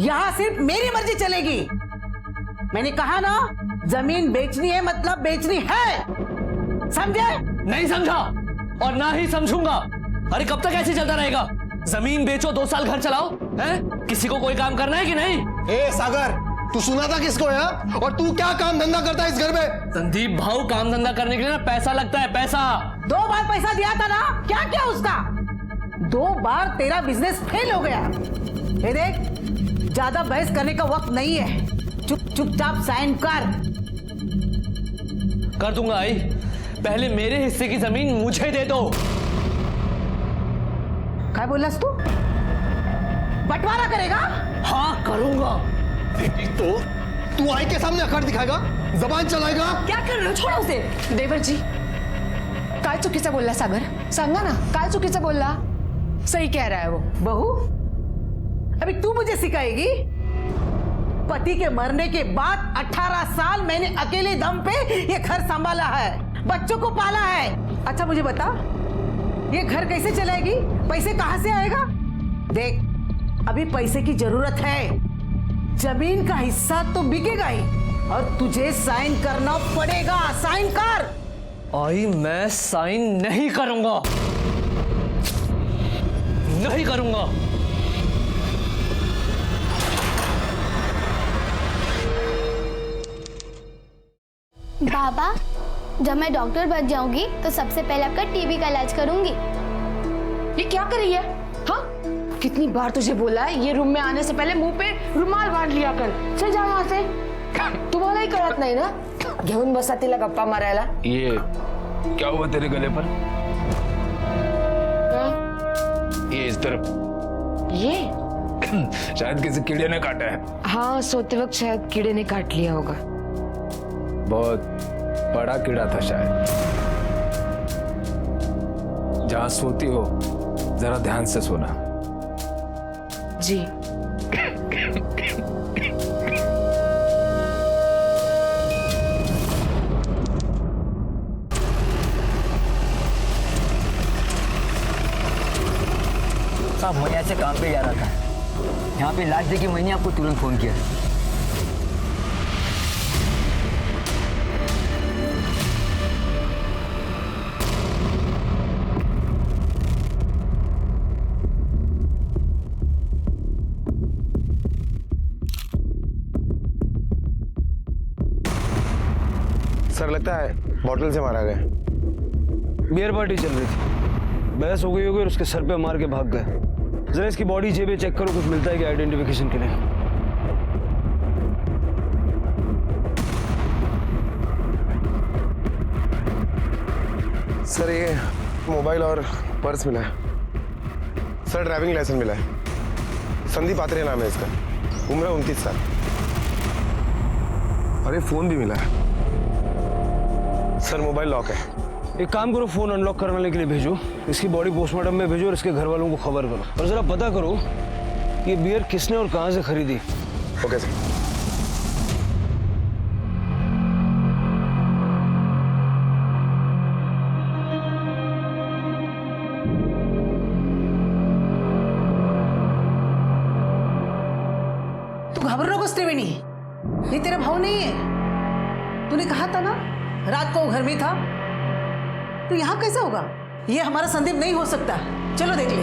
यहाँ सिर्फ मेरी मर्जी चलेगी। मैंने कहा ना, जमीन बेचनी है मतलब बेचनी है, समझे? नहीं समझा और ना ही समझूंगा। अरे कब तक ऐसे चलता रहेगा? जमीन बेचो, 2 साल घर चलाओ, हैं? किसी को कोई काम करना है कि नहीं? ए सागर, तू सुना था किसको है? और तू क्या काम धंधा करता है इस घर में? संदीप भाऊ, काम धंधा करने के लिए ना पैसा लगता है, पैसा। 2 बार पैसा दिया था ना, क्या क्या उसका? 2 बार तेरा बिजनेस फेल हो गया। ये देख, ज्यादा बहस करने का वक्त नहीं है, चुपचाप साइन कर दूंगा आई। पहले मेरे हिस्से की जमीन मुझे दे दो। क्या बोलस तू? बंटवारा करेगा? हाँ करूंगा। तो तू आई के सामने अकड़ दिखाएगा, जबान चलाएगा? क्या कर रहे हो? छोड़ो उसे। देवर जी, काय चुकीचं बोलला सागर? सांगा ना, काय चुकीचं बोलला? सही कह रहा है वो। बहू, अभी तू मुझे सिखाएगी? पति के मरने के बाद 18 साल मैंने अकेले दम पे ये घर संभाला है, बच्चों को पाला है। अच्छा मुझे बता, ये घर कैसे चलाएगी? पैसे कहां से आएगा? देख, अभी पैसे की जरूरत है, जमीन का हिस्सा तो बिकेगा ही, और तुझे साइन करना पड़ेगा। साइन कर। आई, मैं साइन नहीं करूंगा, नहीं करूंगा। बाबा, जब मैं डॉक्टर बन जाऊंगी तो सबसे पहले आपका टीबी का इलाज करूंगी। ये क्या कर रही है? हाँ, कितनी बार तुझे बोला है ये रूम में आने से पहले मुंह पे रुमाल बांध लिया कर। चल जा यहाँ से। तुम्हाला ही कळत नाही ना? घेऊन बसा तिला गप्पा मारायला। ये क्या हुआ तेरे गले पर? ये इस तरफ। ये शायद किसी कीड़े ने काटा है। हाँ, सोते वक्त शायद कीड़े ने काट लिया होगा। बहुत बड़ा कीड़ा था शायद। जहां सोती हो जरा ध्यान से सोना। जी। साहब, मैं यहाँ से काम पे जा रहा था, यहाँ पे लाश देखी, मैंने आपको तुरंत फोन किया। सर, लगता है बॉटल से मारा गया। बियर पार्टी चल रही थी, बहस हो गई होगी और उसके सर पे मार के भाग गए। जरा इसकी बॉडी जेबें चेक करो, कुछ मिलता है क्या आइडेंटिफिकेशन के लिए? सर, ये मोबाइल और पर्स मिला है। सर, ड्राइविंग लाइसेंस मिला है। संदीप आत्रेय नाम है इसका, उम्र 29 साल। और ये फोन भी मिला है। सर, मोबाइल लॉक है। एक काम करो, फोन अनलॉक करवाने के लिए भेजो, इसकी बॉडी पोस्टमार्टम में भेजो और इसके घर वालों को खबर करो, और जरा पता करो ये बियर किसने और कहां से खरीदी। Okay sir. तू घबरा को त्रिवेणी, ये तेरा भाव नहीं है। तूने कहा था ना रात को वो घर में था, तो यहाँ कैसा होगा? ये हमारा संदीप नहीं हो सकता। चलो देख ले।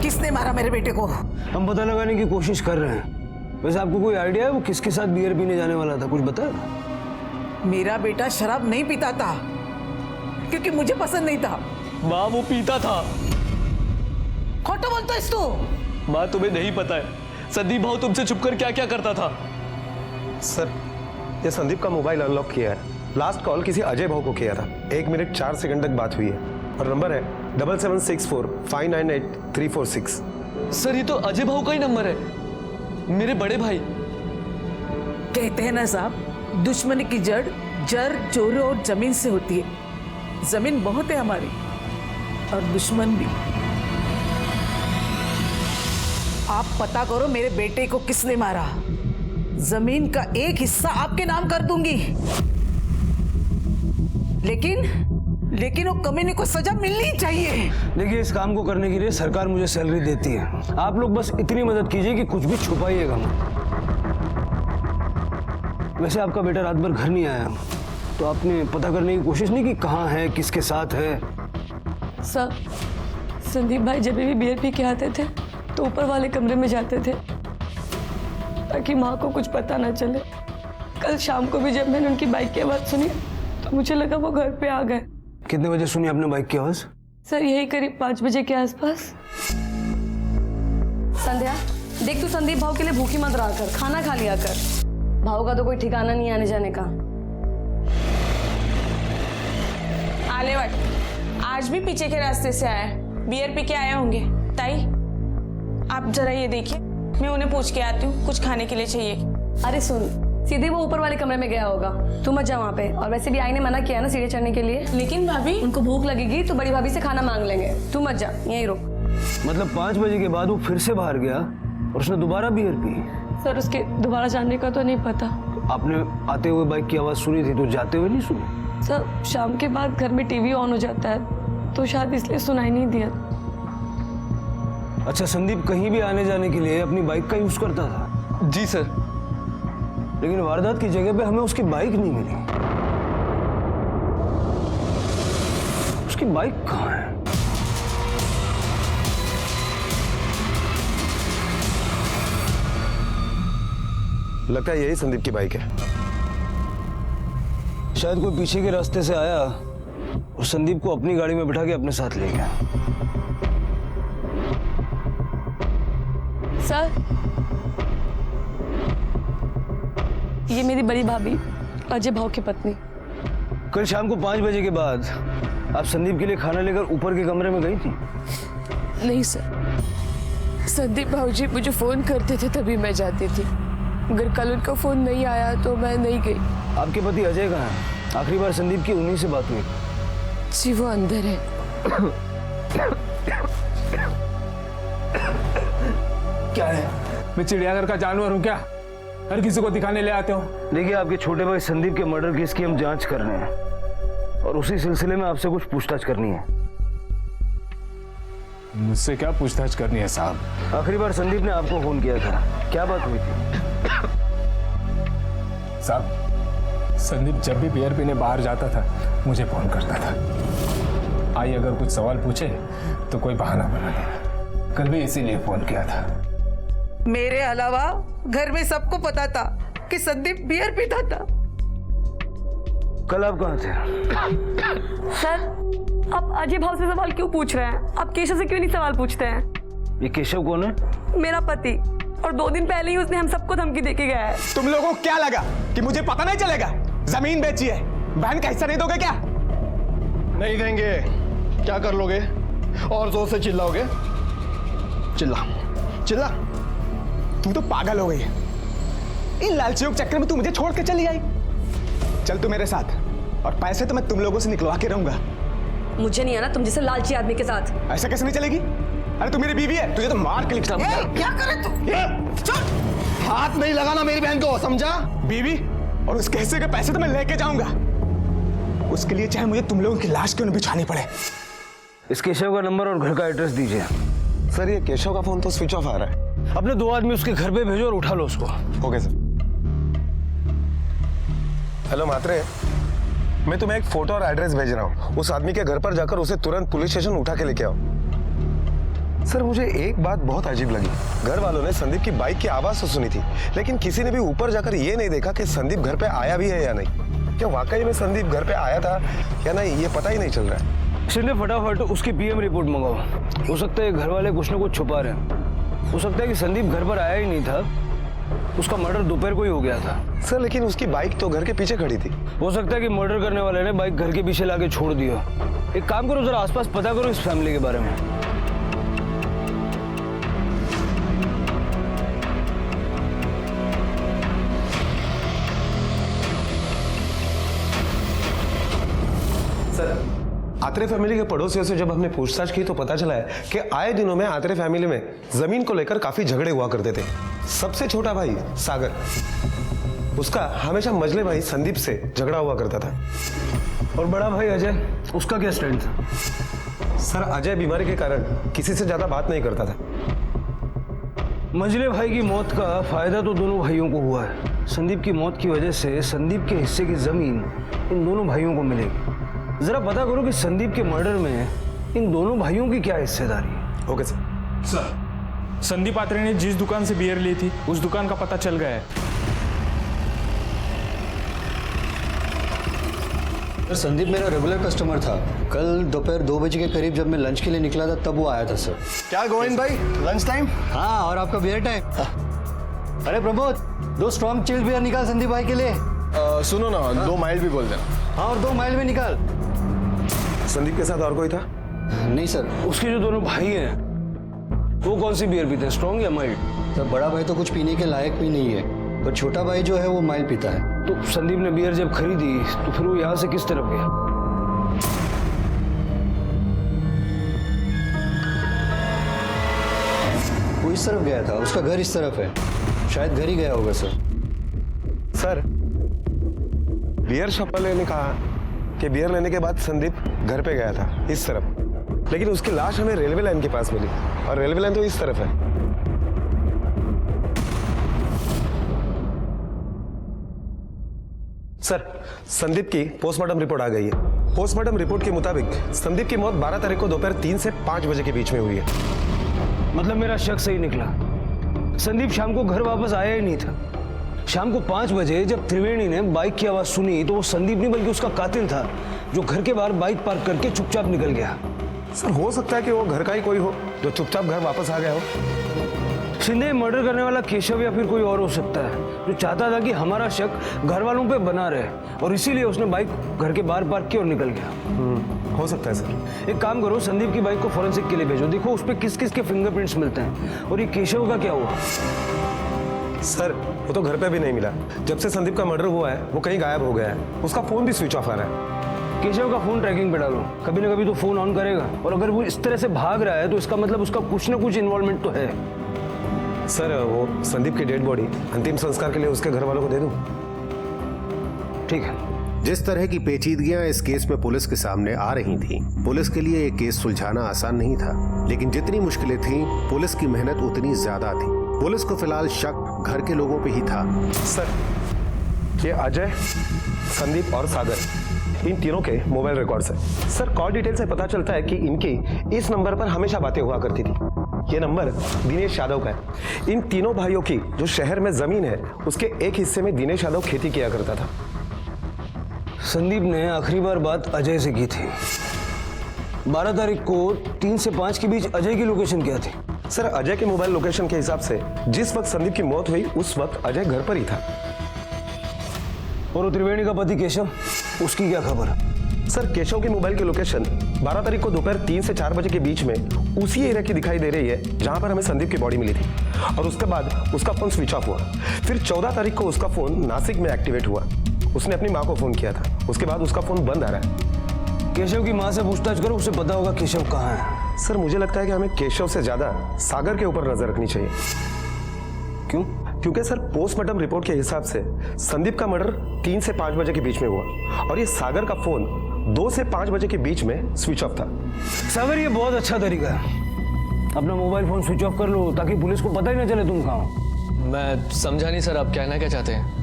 किसने मारा मेरे बेटे को? हम पता लगाने की कोशिश कर रहे हैं। वैसे आपको कोई आइडिया है वो किसके साथ बियर पीने जाने वाला था? कुछ बता। मेरा बेटा शराब नहीं पीता था, क्योंकि मुझे पसंद नहीं था। माँ, वो पीता था। खोटो बोलता है तू। माँ, तुम्हें नहीं पता है संदीप भाऊ तुमसे छुपकर क्या क्या करता था। सर, ये संदीप का मोबाइल अनलॉक किया है। लास्ट कॉल किसी अजय भाऊ को किया था। 1 मिनट 4 सेकंड तक बात हुई है, और नंबर है 7764598346। सर, ये तो अजय भाऊ का ही नंबर है, मेरे बड़े भाई। कहते हैं ना साहब, दुश्मनी की जड़ चोरी और जमीन से होती है। जमीन बहुत है हमारी, और दुश्मन भी। आप पता करो मेरे बेटे को किसने मारा। जमीन का एक हिस्सा आपके नाम कर दूंगी। लेकिन वो कमीने को सजा मिलनी चाहिए। देखिए, इस काम को करने के लिए सरकार मुझे सैलरी देती है। आप लोग बस इतनी मदद कीजिए कि कुछ भी छुपाइएगा मत। वैसे आपका बेटा रात भर घर नहीं आया, तो आपने पता करने की कोशिश नहीं की कहाँ है, किसके साथ है? सर, संदीप भाई जब भी बियर पी के आते थे तो ऊपर वाले कमरे में जाते थे ताकि माँ को कुछ पता ना चले। कल शाम को भी जब मैंने उनकी बाइक की आवाज़ सुनी तो मुझे लगा वो घर पे आ गए। कितने बजे सुनी आपने बाइक की आवाज़? सर, यही करीब 5 बजे के आसपास। संध्या, देख तू संदीप भाव के लिए भूखी मत रहा कर, खाना खा लिया कर। भाव का तो कोई ठिकाना नहीं आने जाने का। आलेवट आज भी पीछे के रास्ते से आया, बियर पी के आए होंगे। ताई, आप जरा ये देखिए, मैं उन्हें पूछ के आती हूँ कुछ खाने के लिए चाहिए। अरे सुन, सीधे वो ऊपर वाले कमरे में गया होगा, तू मत जा वहाँ पे। और वैसे भी आई ने मना किया ना सीढ़ी चढ़ने के लिए। लेकिन भाभी, उनको भूख लगेगी तो बड़ी भाभी से खाना मांग लेंगे, तू मत जा, यहीं रुक। मतलब 5 बजे के बाद वो फिर से बाहर गया और उसने दोबारा बियर पी? सर, उसके दोबारा जाने का तो नहीं पता। आपने आते हुए बाइक की आवाज़ सुनी थी तो जाते हुए नहीं सुनी? सर, शाम के बाद घर में टीवी ऑन हो जाता है तो शायद इसलिए सुनाई नहीं दिया। अच्छा, संदीप कहीं भी आने जाने के लिए अपनी बाइक का यूज करता था? जी सर। लेकिन वारदात की जगह पे हमें उसकी बाइक नहीं मिली। उसकी बाइक कहाँ है? लगता है यही संदीप की बाइक है। शायद कोई पीछे के रास्ते से आया और संदीप को अपनी गाड़ी में बिठा के अपने साथ ले गया। सर, ये मेरी बड़ी भाभी अजय भाव की पत्नी। कल शाम को 5 बजे के बाद आप संदीप के लिए खाना लेकर ऊपर के कमरे में गई थी? नहीं सर, संदीप भाऊजी मुझे फोन करते थे तभी मैं जाती थी। अगर कल उनका फोन नहीं आया तो मैं नहीं गई। आपके पति अजय कहाँ है? आखिरी बार संदीप की उन्हीं से बात हुई। जी वो अंदर है। क्या है? मैं चिड़ियाघर का जानवर हूँ क्या? हर किसी को दिखाने ले आते हो? देखिए, आपके छोटे भाई संदीप के मर्डर केस की हम जांच कर रहे हैं और उसी सिलसिले में आपसे कुछ पूछताछ करनी है। मुझसे क्या पूछताछ करनी है साहब? आखिरी बार संदीप ने आपको फोन किया था, क्या बात हुई थी? साहब, संदीप जब भी बियर पीने बाहर जाता था मुझे फोन करता था। आई अगर कुछ सवाल पूछे तो कोई बहाना बना देना। कल भी इसीलिए फोन किया था। मेरे अलावा घर में सबको पता था कि संदीप बियर पीता था। कल आप कहाँ थे? सर, आप अजय भाव से सवाल क्यों पूछ रहे हैं? आप केशव से क्यों नहीं सवाल पूछते हैं? ये केशव कौन है? मेरा पति, और 2 दिन पहले ही उसने हम सबको धमकी देके गया है। तुम लोगों को क्या लगा कि मुझे पता नहीं चलेगा? जमीन बेची है, बहन का हिस्सा नहीं दोगे क्या? नहीं देंगे। क्या कर लोगे? और जोर से चिल्लाओगे? चिल्ला चिल्ला। तू तो पागल हो गई है। इन लालचियों के चक्कर में तू मुझे छोड़ के चली आई। चल तू मेरे साथ, और पैसे तो मैं तुम लोगों से निकलवा के रहूंगा। मुझे नहीं आना तुम जैसे लालची आदमी के साथ। ऐसा कैसे नहीं चलेगी? अरे तू मेरी बीवी है, तुझे तो मार के लिखता। क्या करे तू? हाथ नहीं लगाना मेरी बहन को, समझा? बीवी और उसके हिस्से के पैसे तो मैं लेके जाऊंगा। उसके लिए चाहे मुझे तुम लोगों की लाश क्यों न बिछानी पड़े। इस केशव का नंबर और घर का एड्रेस दीजिए। सर, ये केशव का फोन तो स्विच ऑफ आ रहा है। अपने 2 आदमी उसके घर पे भेजो और उठा लो उसको। Okay sir. हेलो मात्रे, मैं तुम्हें एक फोटो और एड्रेस भेज रहा हूँ। उस आदमी के घर पर जाकर उसे तुरंत पुलिस स्टेशन उठा के लेके आओ। सर, मुझे एक बात बहुत अजीब लगी। घर वालों ने संदीप की बाइक की आवाज तो सुनी थी, लेकिन किसी ने भी ऊपर जाकर ये नहीं देखा कि संदीप घर पे आया भी है या नहीं। क्या वाकई में संदीप घर पे आया था या नहीं, ये पता ही नहीं चल रहा है। इसलिए फटाफट उसकी पीएम रिपोर्ट मंगाओ। हो सकता है घर वाले कुछ न कुछ छुपा रहे हैं। हो सकता है कि संदीप घर पर आया ही नहीं था, उसका मर्डर दोपहर को ही हो गया था। सर, लेकिन उसकी बाइक तो घर के पीछे खड़ी थी। हो सकता है कि मर्डर करने वाले ने बाइक घर के पीछे लाके छोड़ दिया। एक काम करो, जरा आसपास पता करो इस फैमिली के बारे में। आत्रे फैमिली के पड़ोसियों से जब हमने पूछताछ की तो पता चला है कि आए दिनों में आत्रे फैमिली में जमीन को लेकर काफी झगड़े हुआ करते थे। सबसे छोटा भाई सागर, उसका हमेशा मजले भाई संदीप से झगड़ा हुआ करता था। और बड़ा भाई अजय, उसका क्या स्टैंड था? सर अजय बीमारी के कारण किसी से ज्यादा बात नहीं करता था। मंझले भाई की मौत का फायदा तो दोनों भाइयों को हुआ है। संदीप की मौत की वजह से संदीप के हिस्से की जमीन इन दोनों भाइयों को मिलेगी। जरा पता करो कि संदीप के मर्डर में इन दोनों भाइयों की क्या हिस्सेदारी है। Okay sir. Sir, Sandeep Atre ने जिस दुकान से बियर ली थी उस दुकान का पता चल गया है। संदीप मेरा रेगुलर कस्टमर था। कल दोपहर 2 बजे के करीब जब मैं लंच के लिए निकला था तब वो आया था सर। क्या गोविंद भाई, लंच टाइम? हाँ, और आपका बियर टाइम। अरे प्रमोद, 2 स्ट्रॉन्ग चिल्ड बियर निकाल संदीप भाई के लिए। सुनो ना, 2 माइल भी बोल देना। हाँ, और 2 माइल में निकाल। संदीप के साथ और कोई था? नहीं सर। उसके जो दोनों भाई हैं वो कौन सी बियर पीते हैं, स्ट्रॉन्ग या माइल्ड? सर बड़ा भाई तो कुछ पीने के लायक भी नहीं है, पर छोटा भाई जो है वो माइल्ड पीता है। तो संदीप ने बियर जब खरीदी तो फिर वो यहाँ से किस तरफ गया? वो इस तरफ गया था, उसका घर इस तरफ है, शायद घर ही गया होगा सर। सर बियर शॉप वाले ने कहा कि बियर लेने के बाद संदीप घर पे गया था इस तरफ, लेकिन उसकी लाश हमें रेलवे लाइन के पास मिली और रेलवे लाइन तो इस तरफ है। सर संदीप की पोस्टमार्टम रिपोर्ट आ गई है। पोस्टमार्टम रिपोर्ट के मुताबिक संदीप की मौत 12 तारीख को दोपहर 3 से 5 बजे के बीच में हुई है। मतलब मेरा शक सही निकला, संदीप शाम को घर वापस आया ही नहीं था। शाम को 5 बजे जब त्रिवेणी ने बाइक की आवाज सुनी तो वो संदीप नहीं बल्कि उसका कातिल था जो घर के बाहर बाइक पार्क करके चुपचाप निकल गया। सर हो सकता है कि वो घर का ही कोई हो जो चुपचाप घर वापस आ गया हो। शिंदे मर्डर करने वाला केशव या फिर कोई और हो सकता है जो चाहता था कि हमारा शक घर वालों पे बना रहे और इसीलिए उसने बाइक घर के बाहर पार्क की और निकल गया। हो सकता है सर। एक काम करो, संदीप की बाइक को फॉरेंसिक के लिए भेजो, देखो उस पर किस किस के फिंगरप्रिंट्स मिलते हैं। और ये केशव का क्या हुआ? सर वो तो घर पे भी नहीं मिला। जब से संदीप का मर्डर हुआ है वो कहीं गायब हो गया है। उसका फोन भी स्विच ऑफ आ रहा है। केशव का फोन ट्रैकिंग पे डालो, कभी ना कभी तो फोन ऑन करेगा। और अगर वो इस तरह से भाग रहा है तो इसका मतलब उसका कुछ ना कुछ इन्वॉल्वमेंट तो है। सर वो संदीप की डेड बॉडी अंतिम संस्कार के लिए उसके घर वालों को दे दूं? ठीक है। जिस तरह की पेचीदगियां इस केस में पुलिस के सामने आ रही थीं, पुलिस के लिए ये केस सुलझाना आसान नहीं था, लेकिन जितनी मुश्किलें थीं, पुलिस की मेहनत उतनी ज्यादा थी। पुलिस को फिलहाल शक घर के लोगों पे ही था। सर ये अजय, संदीप और सागर, इन तीनों के मोबाइल रिकॉर्ड्स हैं। सर कॉल डिटेल से पता चलता है कि इनकी इस नंबर पर हमेशा बातें हुआ करती थी। ये नंबर दिनेश यादव का है। इन तीनों भाइयों की जो शहर में जमीन है उसके एक हिस्से में दिनेश यादव खेती किया करता था। संदीप ने आखिरी बार बात अजय से की थी। 12 तारीख को 3 से 5 के बीच अजय की लोकेशन क्या थी? सर अजय के मोबाइल लोकेशन के हिसाब से जिस वक्त संदीप की मौत हुई उस वक्त अजय घर पर ही था। और त्रिवेणी का पति केशव, उसकी क्या खबर? सर केशव की मोबाइल की लोकेशन 12 तारीख को दोपहर 3 से 4 बजे के बीच में उसी एरिया की दिखाई दे रही है जहां पर हमें संदीप की बॉडी मिली थी। और उसके बाद उसका फोन स्विच ऑफ हुआ। फिर 14 तारीख को उसका फोन नासिक में एक्टिवेट हुआ। उसने अपनी माँ को फोन किया था, उसके बाद उसका फोन बंद आ रहा है। केशव की माँ से पूछताछ करो, उसे पता होगा केशव कहाँ है। सर मुझे लगता है कि हमें केशव से ज्यादा सागर के ऊपर नजर रखनी चाहिए। क्यों? क्योंकि सर पोस्टमार्टम रिपोर्ट के हिसाब से संदीप का मर्डर 3 से 5 बजे के बीच में हुआ और ये सागर का फोन 2 से 5 बजे के बीच में स्विच ऑफ था। सागर ये बहुत अच्छा तरीका है, अपना मोबाइल फोन स्विच ऑफ कर लो ताकि पुलिस को पता ही ना चले तुम कहाँ हो। मैं समझा नहीं सर, आप कहना क्या चाहते हैं?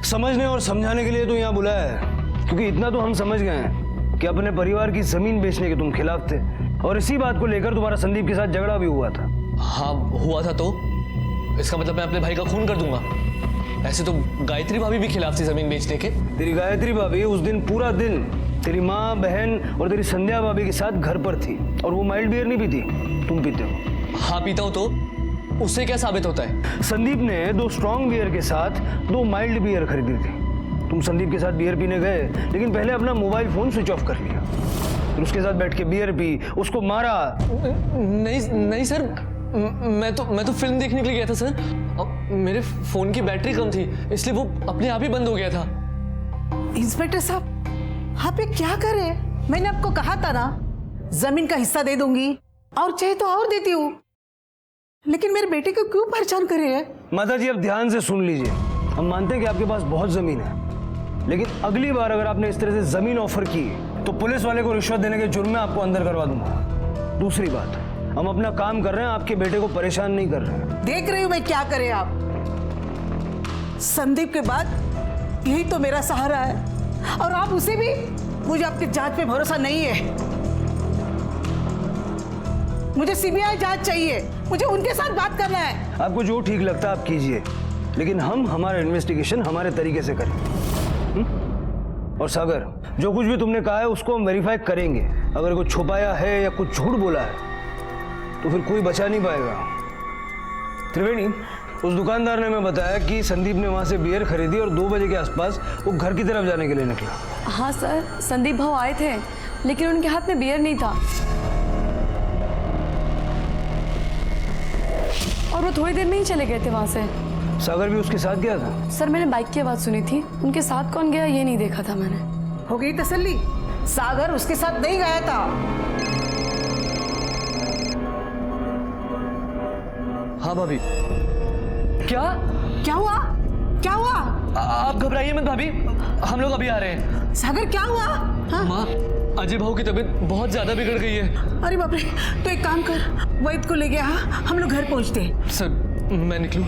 समझने और समझाने के लिए तो यहाँ बुलाया है, क्योंकि इतना तो हम समझ गए हैं कि अपने परिवार की जमीन बेचने के तुम खिलाफ थे और इसी बात को लेकर तुम्हारा संदीप के साथ झगड़ा भी हुआ था। हाँ हुआ था, तो इसका मतलब मैं अपने भाई का खून कर दूंगा? ऐसे तो गायत्री भाभी भी खिलाफ थी जमीन बेचने के। तेरी गायत्री भाभी उस दिन पूरा दिन तेरी माँ, बहन और तेरी संध्या भाभी के साथ घर पर थी और वो माइल्ड बियर नहीं पीती, तुम पीते हो। हाँ पीता हूँ, तो उससे क्या साबित होता है? संदीप ने 2 स्ट्रॉन्ग बियर के साथ 2 माइल्ड बियर खरीदी थी। तुम संदीप के साथ बियर पीने गए, लेकिन पहले अपना मोबाइल फोन स्विच ऑफ कर लिया, फिर उसके साथ बैठ के बियर पी, उसको मारा। नहीं सर, मैं तो फिल्म देखने के लिए गया था सर। मेरे फोन की बैटरी कम थी इसलिए वो अपने आप ही बंद हो गया था। इंस्पेक्टर साहब आप ये क्या कर रहे हैं? मैंने आपको कहा था ना, जमीन का हिस्सा दे दूंगी और चाहे तो और देती हूँ, लेकिन मेरे बेटे को क्यों परेशान कर रहे हैं? माता जी अब ध्यान से सुन लीजिए, हम मानते हैं कि आपके पास बहुत जमीन है, लेकिन अगली बार अगर आपने इस तरह से जमीन ऑफर की तो पुलिस वाले को रिश्वत देने के जुर्म में आपको अंदर करवा दूंगा। दूसरी बात, हम अपना काम कर रहे हैं, आपके बेटे को परेशान नहीं कर रहे हैं। देख रही हूं मैं क्या करे आप। संदीप के बाद यही तो मेरा सहारा है, और आप उसे भी। मुझे आपकी जांच पे भरोसा नहीं है, मुझे सीबीआई जांच चाहिए, मुझे उनके साथ बात करना है। आपको जो ठीक लगता है आप कीजिए, लेकिन हम हमारा इन्वेस्टिगेशन हमारे तरीके से करें। और सागर, जो कुछ भी तुमने कहा है उसको हम वेरीफाई करेंगे। अगर कुछ छुपाया है या कुछ झूठ बोला है तो फिर कोई बचा नहीं पाएगा। त्रिवेणी, उस दुकानदार ने हमें बताया कि संदीप ने वहां से बियर खरीदी और 2 बजे के आसपास वो घर की तरफ जाने के लिए निकला। हाँ सर, संदीप भाव आए थे, लेकिन उनके हाथ में बियर नहीं था और वो थोड़ी देर में ही चले गए थे वहां से। सागर भी उसके साथ गया था? सर, मैंने बाइक की आवाज सुनी थी, उनके साथ कौन गया ये नहीं देखा था मैंने। हो गई तसल्ली? सागर उसके साथ नहीं गया था। हाँ भाभी। क्या क्या हुआ? क्या हुआ? आप घबराइए मत भाभी, हम लोग अभी आ रहे हैं। सागर क्या हुआ? हाँ? माँ, अजय भाऊ की तबीयत बहुत ज्यादा बिगड़ गई है। अरे बाप रे, तो एक काम कर, वैद को ले गया, हम लोग घर पहुंचते हैं। सर, मैं निकलूं?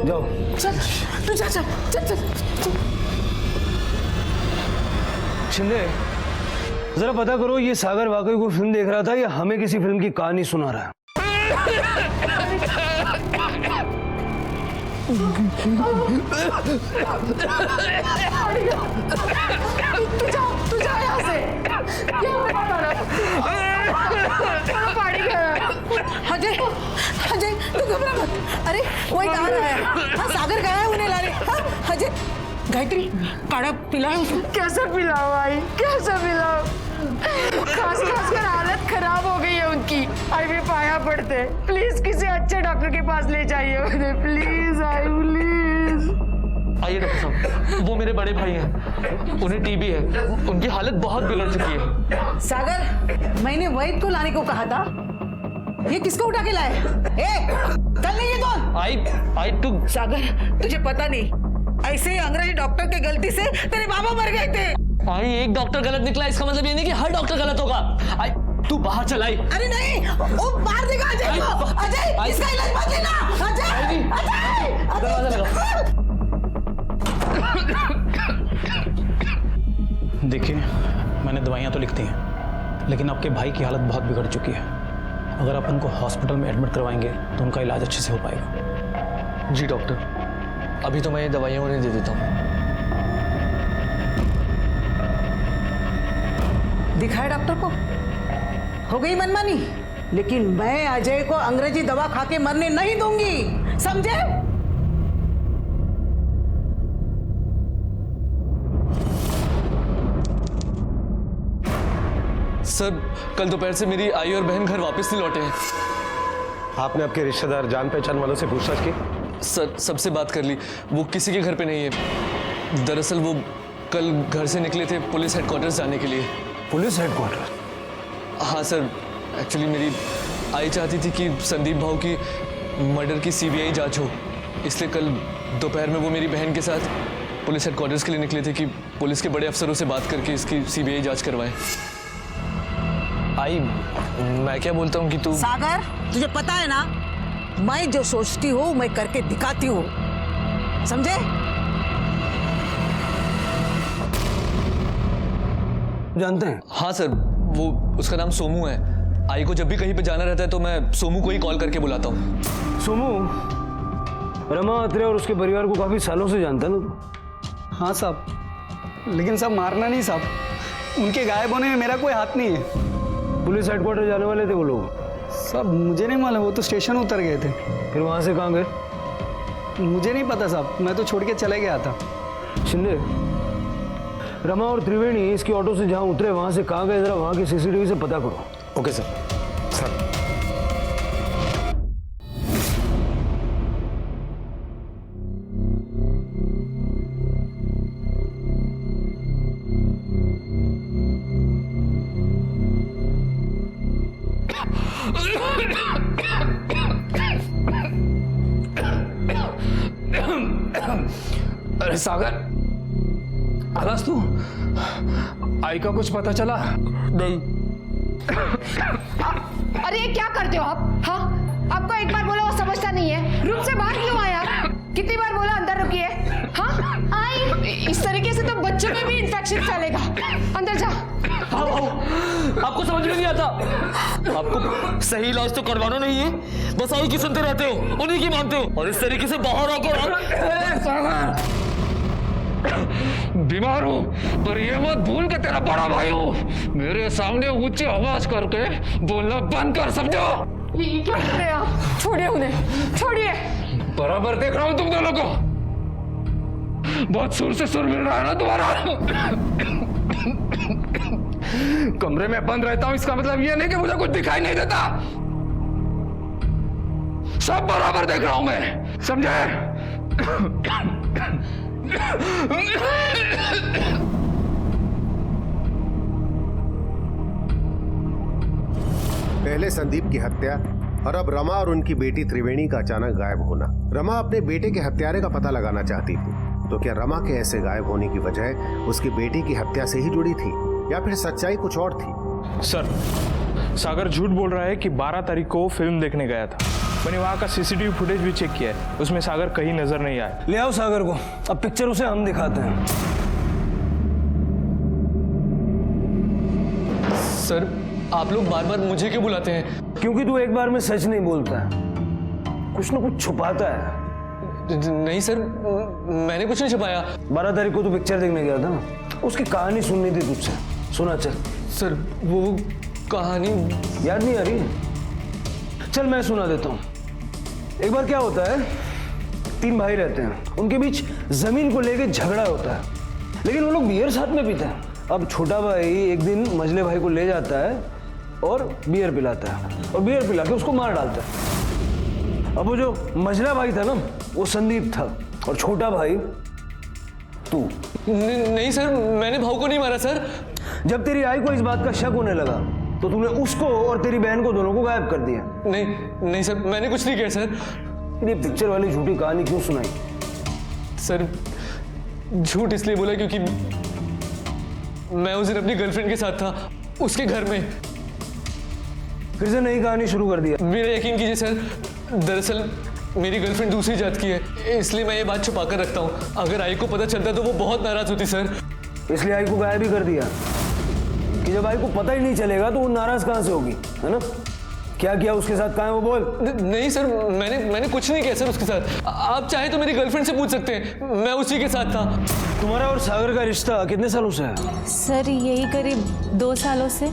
जाओ। चल, तू जा, चल, चल, चल। शिंदे, जरा पता करो ये सागर वाकई कोई फिल्म देख रहा था या हमें किसी फिल्म की कहानी सुना रहा है। तू जा यहाँ से। अजय, अजय, तू घबरा मत। अरे वही आ रहा है। हाँ, सागर गया है उन्हें लाने। हाँ, अजय, गायत्री, काढ़ा पिलाओ उसको। कैसे पिलाओ भाई, कैसे पिलाओ? खास कर हालत खराब हो गई है उनकी। आई भी पाया पड़ते, प्लीज किसी अच्छे डॉक्टर के पास ले जाइए उन्हें, प्लीज आई प्लीज। आइए डॉक्टर साहब, वो मेरे बड़े भाई हैं, उन्हें टीबी है, उनकी हालत बहुत बिगड़ चुकी है। सागर, मैंने वैद को लाने को कहा था, ये किसको उठा के लाए? चल नहीं ये कौन? आई टू। सागर, तुझे पता नहीं, ऐसे ही अंग्रेजी डॉक्टर के गलती से तेरे बाबा मर गए थे। आई, एक डॉक्टर गलत निकला इसका मतलब ये नहीं कि हर डॉक्टर गलत होगा। आई, तू बाहर चल। आई। अरे नहीं, वो मार देगा अजय को। अजय, इसका इलाज मत लेना। अजय, अजय, दरवाजा लगा। देखिए, मैंने दवाइयाँ तो लिख दी हैं, लेकिन आपके भाई की हालत बहुत बिगड़ चुकी है। अगर आप उनको हॉस्पिटल में एडमिट करवाएंगे तो उनका इलाज अच्छे से हो पाएगा। जी डॉक्टर, अभी तो मैं ये दवाइयाँ उन्हें दे देता हूँ। दिखाए डॉक्टर को, हो गई मनमानी, लेकिन मैं अजय को अंग्रेजी दवा खा के मरने नहीं दूंगी, समझे? सर, कल दोपहर से मेरी आई और बहन घर वापस नहीं लौटे हैं। आपने आपके रिश्तेदार जान पहचान वालों से पूछताछ की? सर, सबसे बात कर ली, वो किसी के घर पे नहीं है। दरअसल वो कल घर से निकले थे पुलिस हेडक्वार्टर्स जाने के लिए। Police headquarter? हाँ सर, एक्चुअली मेरी आई चाहती थी कि संदीप भाऊ की मर्डर की सीबीआई जांच हो, इसलिए कल दोपहर में वो मेरी बहन के साथ पुलिस हेडक्वार्टर्स के लिए निकले थे कि पुलिस के बड़े अफसरों से बात करके इसकी सीबीआई जांच करवाएं। आई, मैं क्या बोलता हूँ कि तू। सागर, तुझे पता है ना, मैं जो सोचती हूँ मैं करके दिखाती हूँ, समझे? जानते हैं? हाँ सर, वो उसका नाम सोमू है। आई को जब भी कहीं पे जाना रहता है तो मैं सोमू को ही कॉल करके बुलाता हूँ। सोमू रमा अत्रे और उसके परिवार को काफी सालों से जानता है ना? हाँ साहब, लेकिन साहब मारना नहीं साहब, उनके गायब होने में मेरा कोई हाथ नहीं है। पुलिस हेडक्वार्टर जाने वाले थे वो लोग? साहब मुझे नहीं मालूम, वो तो स्टेशन उतर गए थे। फिर वहां से कहाँ गए? मुझे नहीं पता साहब, मैं तो छोड़ के चले गया था। शिंदे, रमा और त्रिवेणी इसकी ऑटो से जहाँ उतरे वहां से कहाँ गए, जरा वहां की सीसीटीवी से पता करो। Okay sir. सर, अरे सागर, आवाज तू आई का कुछ पता चला? नहीं। अरे ये क्या करते हो आप? हाँ, आपको एक बार बोला वो समझता नहीं है। रूम से बाहर क्यों आया? कितनी बार बोला अंदर रुकिए? हाँ, आई। इस तरीके से तो बच्चों में भी इन्फेक्शन फैलेगा। अंदर जा। हाँ, आपको समझ में नहीं आता? आपको सही इलाज तो करवाना नहीं है, बस आई की सुनते रहते हो, उन्हीं की मानते हो, और इस तरीके से बाहर आकर बीमार हूँ, पर ये मत भूल के तेरा बड़ा भाई हूँ। मेरे सामने ऊंची आवाज करके बोलना बंद कर, समझो? ये क्या कर रहे हैं आप? छोड़िए उन्हें, छोड़िए। बराबर देख रहा हूँ तुम दोनों को, बहुत सुर से सुर मिल रहा है ना तुम्हारा। कमरे में बंद रहता हूँ, इसका मतलब ये नहीं कि मुझे कुछ दिखाई नहीं देता। सब बराबर देख रहा हूं मैं, समझे? पहले संदीप की हत्या और अब रमा और उनकी बेटी त्रिवेणी का अचानक गायब होना। रमा अपने बेटे के हत्यारे का पता लगाना चाहती थी, तो क्या रमा के ऐसे गायब होने की वजह उसकी बेटी की हत्या से ही जुड़ी थी या फिर सच्चाई कुछ और थी? सर, सागर झूठ बोल रहा है कि 12 तारीख को फिल्म देखने गया था। मैंने वहाँ का सीसीटीवी फुटेज भी चेक किया है, उसमें सागर कहीं नजर नहीं आया। ले आओ सागर को, अब पिक्चर उसे हम दिखाते हैं। सर, आप लोग बार बार मुझे क्यों बुलाते हैं? क्योंकि तू एक बार में सच नहीं बोलता है, कुछ ना कुछ छुपाता है। नहीं सर, मैंने कुछ नहीं छुपाया। 12 तारीख को तू पिक्चर देखने गया था ना, उसकी कहानी सुननी थी तुझसे। सुना चल। सर, वो कहानी याद नहीं आ रही? चल मैं सुना देता हूँ। एक बार क्या होता है, 3 भाई रहते हैं, उनके बीच जमीन को लेके झगड़ा होता है, लेकिन वो लोग बियर साथ में पीते हैं। अब छोटा भाई एक दिन मझले भाई को ले जाता है और बियर पिलाता है, और बियर पिला के उसको मार डालता है। अब वो जो मझला भाई था ना, वो संदीप था, और छोटा भाई तू। नहीं सर, मैंने भाऊ को नहीं मारा सर। जब तेरी आई को इस बात का शक होने लगा तो तूने उसको और तेरी बहन को दोनों को गायब कर दिया। नहीं सर, मैंने कुछ नहीं किया सर। ये पिक्चर वाली झूठी कहानी क्यों सुनाई? सर, झूठ इसलिए बोला क्योंकि मैं उस दिन अपनी गर्लफ्रेंड के साथ था, उसके घर में। फिर से नई कहानी शुरू कर दिया। मेरा यकीन कीजिए सर, दरअसल मेरी गर्लफ्रेंड दूसरी जात की है, इसलिए मैं ये बात छुपा कर रखता हूँ। अगर आई को पता चलता तो वो बहुत नाराज होती सर। इसलिए आई को गायब भी कर दिया कि जब आई को पता ही नहीं चलेगा तो वो नाराज कहाँ से होगी, है ना? क्या किया उसके साथ, कहाँ है वो बोल? नहीं सर, मैंने कुछ नहीं किया सर उसके साथ। आप चाहे तो मेरी गर्लफ्रेंड से पूछ सकते हैं, मैं उसी के साथ था। तुम्हारा और सागर का रिश्ता कितने सालों से है? सर, यही करीब 2 सालों से।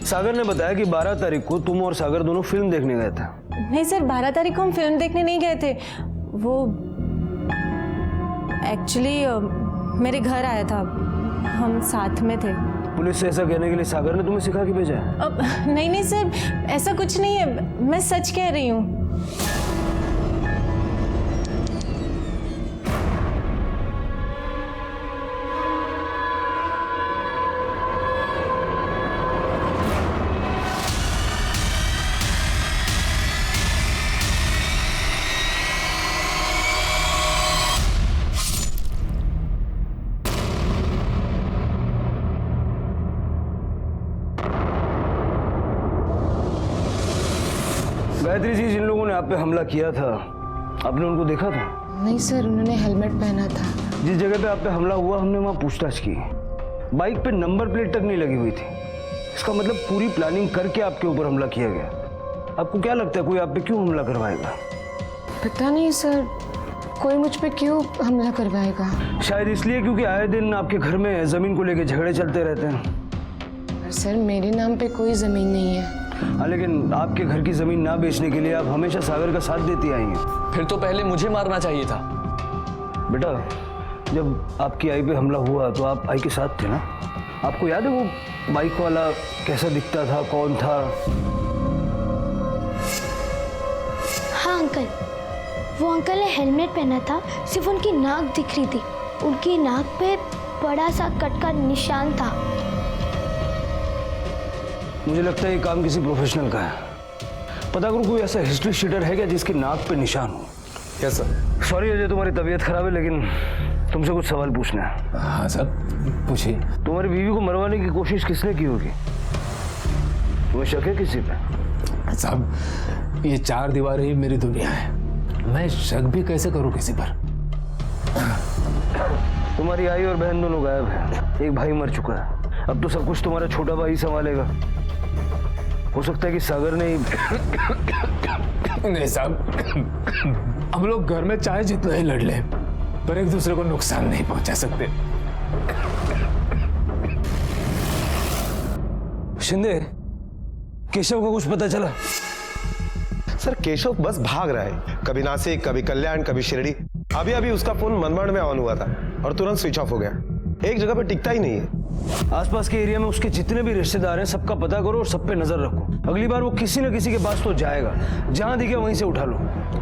सागर ने बताया कि 12 तारीख को तुम और सागर दोनों फिल्म देखने गए थे। नहीं सर, 12 तारीख को हम फिल्म देखने नहीं गए थे। वो एक्चुअली मेरे घर आया था, हम साथ में थे। पुलिस से ऐसा कहने के लिए सागर ने तुम्हें सिखा के भेजा है? नहीं सर, ऐसा कुछ नहीं है, मैं सच कह रही हूँ। गायत्री जी, जिन लोगों ने आप पे हमला किया था, आपने उनको देखा था? नहीं सर, उन्होंने हेलमेट पहना था। जिस जगह पे आप पे हमला हुआ, हमने वहां पूछताछ की, बाइक पे नंबर प्लेट तक नहीं लगी हुई थी। इसका मतलब पूरी प्लानिंग करके आपके ऊपर हमला किया गया। आपको क्या लगता है कोई आप पे क्यों हमला करवाएगा? पता नहीं सर, कोई मुझ पे क्यों हमला करवाएगा? शायद इसलिए क्योंकि आए दिन आपके घर में जमीन को लेके झगड़े चलते रहते हैं। सर, मेरे नाम पे कोई जमीन नहीं है। हाँ, लेकिन आपके घर की जमीन ना बेचने के लिए आप हमेशा सागर का साथ देती आई हैं। फिर तो पहले मुझे मारना चाहिए था। बेटा, जब आपकी आई पे हमला हुआ तो आप आई के साथ थे ना? आपको याद है वो बाइक वाला कैसा दिखता था, कौन था? हाँ अंकल, वो अंकल ने हेलमेट पहना था, सिर्फ उनकी नाक दिख रही थी। उनकी नाक पे बड़ा सा कट का निशान था। मुझे लगता है ये काम किसी प्रोफेशनल का है। पता करो कोई ऐसा हिस्ट्री शीटर है क्या जिसकी नाक पे निशान हो। Yes sir. सॉरी अजय, तुम्हारी तबीयत खराब है, लेकिन तुमसे कुछ सवाल पूछना है। हाँ सर, पूछिए। तुम्हारी बीवी को मरवाने की कोशिश किसने की होगी? तुम्हें शक है किसी पे? साहब, ये 4 दीवारें ही मेरी दुनिया है, मैं शक भी कैसे करूं किसी पर? तुम्हारी आई और बहन दोनों गायब हैं। एक भाई मर चुका है, अब तो सब कुछ तुम्हारा छोटा भाई संभालेगा। हो सकता है कि सागर ने नहीं साहब, हम लोग घर में चाहे जितना ही लड़ लें, पर एक दूसरे को नुकसान नहीं पहुंचा सकते। शिंदे, केशव को कुछ पता चला? सर केशव बस भाग रहा है, कभी नासिक, कभी कल्याण, कभी शिरडी। अभी अभी उसका फोन मनमाड़ में ऑन हुआ था और तुरंत स्विच ऑफ हो गया। एक जगह पर टिकता ही नहीं है। आसपास के एरिया में उसके जितने भी रिश्तेदार हैं सबका पता करो और सब पे नजर रखो। अगली बार वो किसी न किसी के पास तो जाएगा, जहां दिखे वहीं से उठा लो।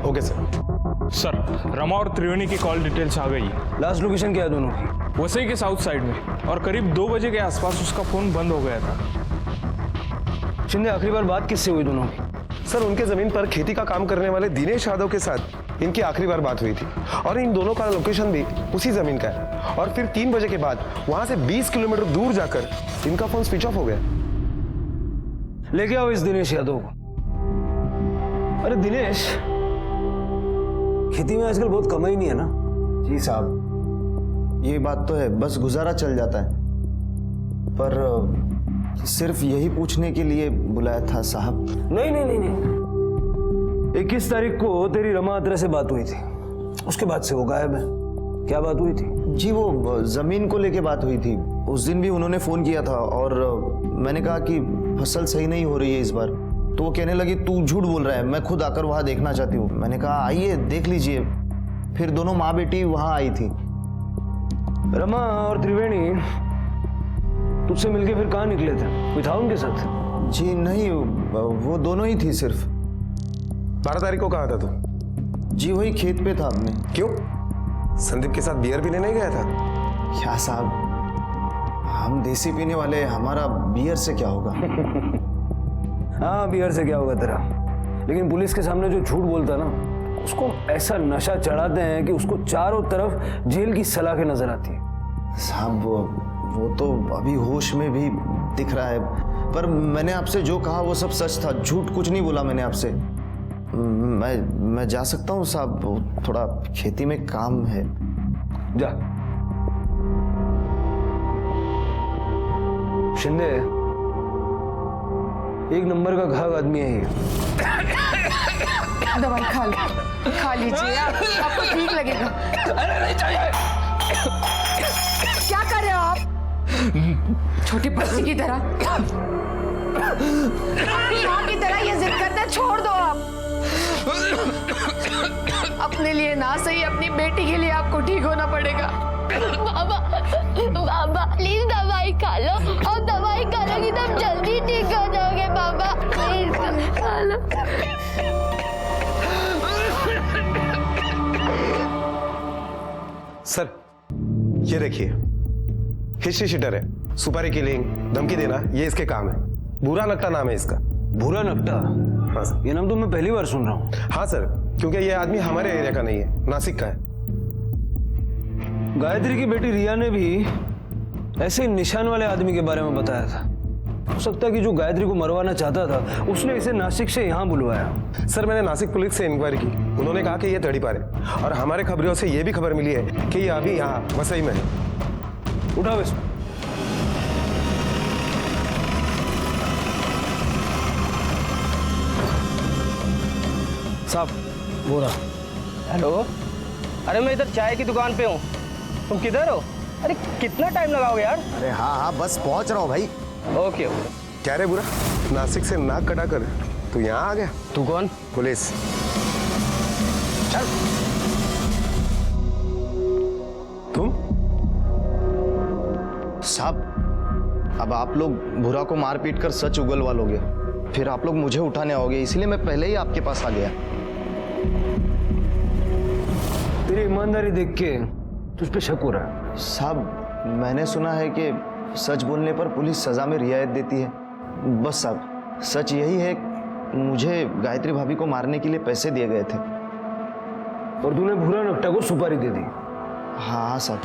Okay sir. सर, रमा और त्रिवेणी की कॉल डिटेल्स आ गई है। लास्ट लोकेशन क्या है दोनों की? वसई के साउथ साइड में, और करीब 2 बजे के आसपास उसका फोन बंद हो गया था। शिंदे, आखिरी बार बात किससे हुई दोनों की? सर उनके जमीन पर खेती का काम करने वाले दिनेश यादव के साथ इनकी आखिरी बार बात हुई थी, और इन दोनों का लोकेशन भी उसी जमीन का है। और फिर 3 बजे के बाद वहां से 20 किलोमीटर दूर जाकर इनका फोन स्विच ऑफ हो गया। लेके आओ इस दिनेश यादव को। अरे दिनेश, खेती में आजकल बहुत कमाई नहीं है ना? जी साहब, ये बात तो है, बस गुजारा चल जाता है। पर सिर्फ यही पूछने के लिए बुलाया था साहब। नहीं नहीं नहीं नहीं, 21 तारीख को तेरी रमा अत्रे से बात हुई थी, उसके बाद से वो गायब है। क्या बात हुई थी? जी वो जमीन को लेके बात हुई थी। उस दिन भी उन्होंने फोन किया था और मैंने कहा कि फसल सही नहीं हो रही है इस बार, तो वो कहने लगी तू झूठ बोल रहा है, मैं खुद आकर वहां देखना चाहती हूँ। मैंने कहा आइए देख लीजिए। फिर दोनों माँ बेटी वहां आई थी। रमा और त्रिवेणी तुझसे मिलके फिर कहाँ निकले थे? कोई था उनके साथ? जी नहीं, वो दोनों ही थी सिर्फ। 12 तारीख को कहा था तू? जी वही खेत पे था आपने। क्यों, संदीप के साथ बियर पीने नहीं गया था? क्या साहब, हम देसी पीने वाले, हमारा बियर से क्या होगा? हाँ, बियर से क्या होगा तेरा, लेकिन पुलिस के सामने जो झूठ बोलता है ना, उसको ऐसा नशा चढ़ाते हैं कि उसको चारों तरफ जेल की सलाखें नजर आती है। साहब वो तो अभी होश में भी दिख रहा है, पर मैंने आपसे जो कहा वो सब सच था, झूठ कुछ नहीं बोला मैंने आपसे। मैं जा सकता हूँ साहब, थोड़ा खेती में काम है। जा। शिंदे, 1 नंबर का घाव आदमी है ये। दवाई खा लीजिए, आपको ठीक लगेगा। अरे नहीं चाहिए। क्या कर रहे हो आप? छोटी बच्ची की तरह, माँ की तरह ये जिद करते हैं, छोड़ दो आप। अपने लिए ना सही, अपनी बेटी के लिए आपको ठीक होना पड़ेगा। बाबा, बाबा प्लीज दवाई खा लो, और दवाई खा लोगी तो आप जल्दी ठीक हो जाओगे बाबा, प्लीज खा लो। सर ये देखिए, हिस्ट्री शीटर है, सुपारी किलिंग, धमकी देना, ये इसके काम है। बुरा नकटा नाम है इसका। बुरा नकटा? हाँ सर। ये नाम तो मैं पहली बार सुन रहा हूँ। हाँ सर, क्योंकि ये आदमी हमारे एरिया का नहीं है, नासिक का है। गायत्री की बेटी रिया ने भी ऐसे ही निशान वाले आदमी के बारे में बताया था। हो सकता है कि जो गायत्री को मरवाना चाहता था उसने इसे नासिक से यहाँ बुलवाया। सर मैंने नासिक पुलिस से इंक्वायरी की, उन्होंने कहा कि ये तड़ीपार है, और हमारे खबरों से ये भी खबर मिली है कि ये अभी यहाँ वसई में है। उठाओ इसको। साहब वो रहा। हेलो, अरे मैं इधर चाय की दुकान पे हूँ, तुम किधर हो? अरे कितना टाइम लगाओगे यार? अरे हाँ बस पहुंच रहा हूँ भाई। Okay okay. क्या रे बुरा, नासिक से नाक कटा कर तू यहाँ आ गया? तू कौन? पुलिस। चल। तुम? साहब अब आप लोग बुरा को मार पीट कर सच उगलवा लोगे, फिर आप लोग मुझे उठाने आओगे, इसलिए मैं पहले ही आपके पास आ गया। तेरी ईमानदारी देख के तुझ पे शक हो रहा है। साहब मैंने सुना है कि सच बोलने पर पुलिस सजा में रियायत देती है। बस साहब सच यही है, मुझे गायत्री भाभी को मारने के लिए पैसे दिए गए थे। और तूने भूरा नकटा को सुपारी दे दी। हाँ साहब,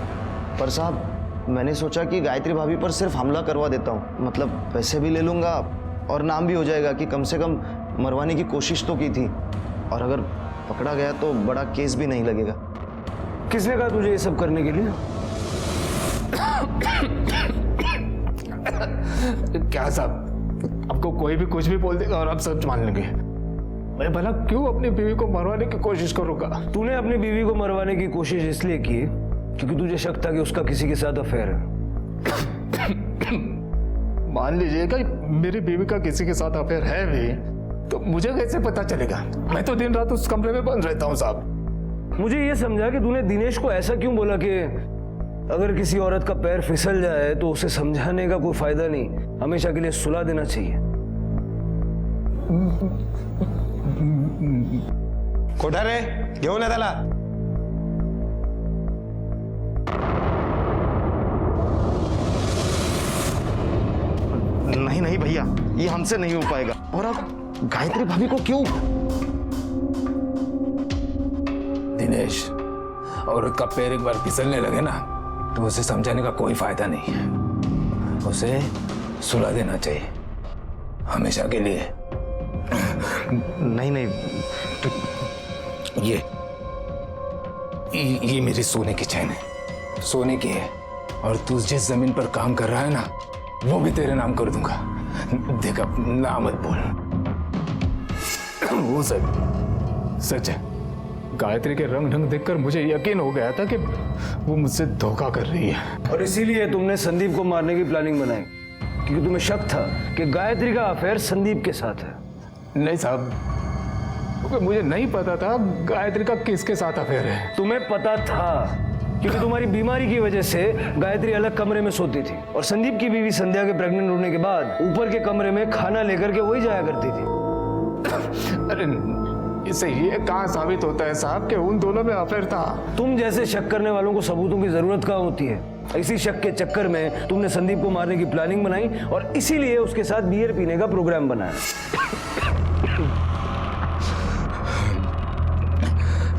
पर साहब मैंने सोचा कि गायत्री भाभी पर सिर्फ हमला करवा देता हूँ, मतलब पैसे भी ले लूँगा और नाम भी हो जाएगा कि कम से कम मरवाने की कोशिश तो की थी, और अगर पकड़ा गया तो बड़ा केस भी नहीं लगेगा। किसने कहा तुझे ये सब करने के लिए? क्या साहब, आपको कोई भी कुछ भी बोल देगा और आप सच मान लेंगे। मैं भला क्यों अपनी बीवी को मरवाने की कोशिश करूंगा? तूने अपनी बीवी को मरवाने की कोशिश इसलिए की क्योंकि तुझे शक था कि उसका किसी के साथ अफेयर है। मान लीजिएगा मेरी बीवी का किसी के साथ अफेयर है भी, तो मुझे कैसे पता चलेगा? मैं तो दिन रात उस कमरे में बंद रहता हूँ साहब। मुझे ये समझा कि तूने दिनेश को ऐसा क्यों बोला कि अगर किसी औरत का पैर फिसल जाए तो उसे समझाने का कोई फायदा नहीं, हमेशा के लिए सुला देना चाहिए। कोठा रे घेऊन त्याला। नहीं नहीं भैया, ये हमसे नहीं हो पाएगा। और आप गायत्री भाभी को क्यों? दिनेश, औरत का पैर एक बार फिसलने लगे ना तो उसे समझाने का कोई फायदा नहीं है, उसे सुला देना चाहिए हमेशा के लिए। नहीं नहीं, ये मेरी सोने की चैन है, सोने की है, और तू जिस जमीन पर काम कर रहा है ना वो भी तेरे नाम कर दूंगा। देख अब ना मत बोल। वो सच है। गायत्री के रंग ढंग देखकर मुझे यकीन हो गया था कि वो मुझसे धोखा कर रही है, और इसीलिए तुमने संदीप को मारने की प्लानिंग बनाई क्योंकि तुम्हें शक था कि गायत्री का अफेयर संदीप के साथ है। नहीं साहब, क्योंकि मुझे नहीं पता था गायत्री का किसके साथ अफेयर है। तुम्हें पता था क्योंकि तुम्हारी बीमारी की वजह से गायत्री अलग कमरे में सोती थी और संदीप की बीवी संध्या के प्रेग्नेंट होने के बाद ऊपर के कमरे में खाना लेकर के वही जाया करती थी। अरे इससे ये कहाँ साबित होता है साहब कि उन दोनों में अफेयर था? तुम जैसे शक करने वालों को सबूतों की जरूरत कहाँ होती है? इसी शक के चक्कर में तुमने संदीप को मारने की प्लानिंग बनाई और इसीलिए उसके साथ बियर पीने का प्रोग्राम बनाया।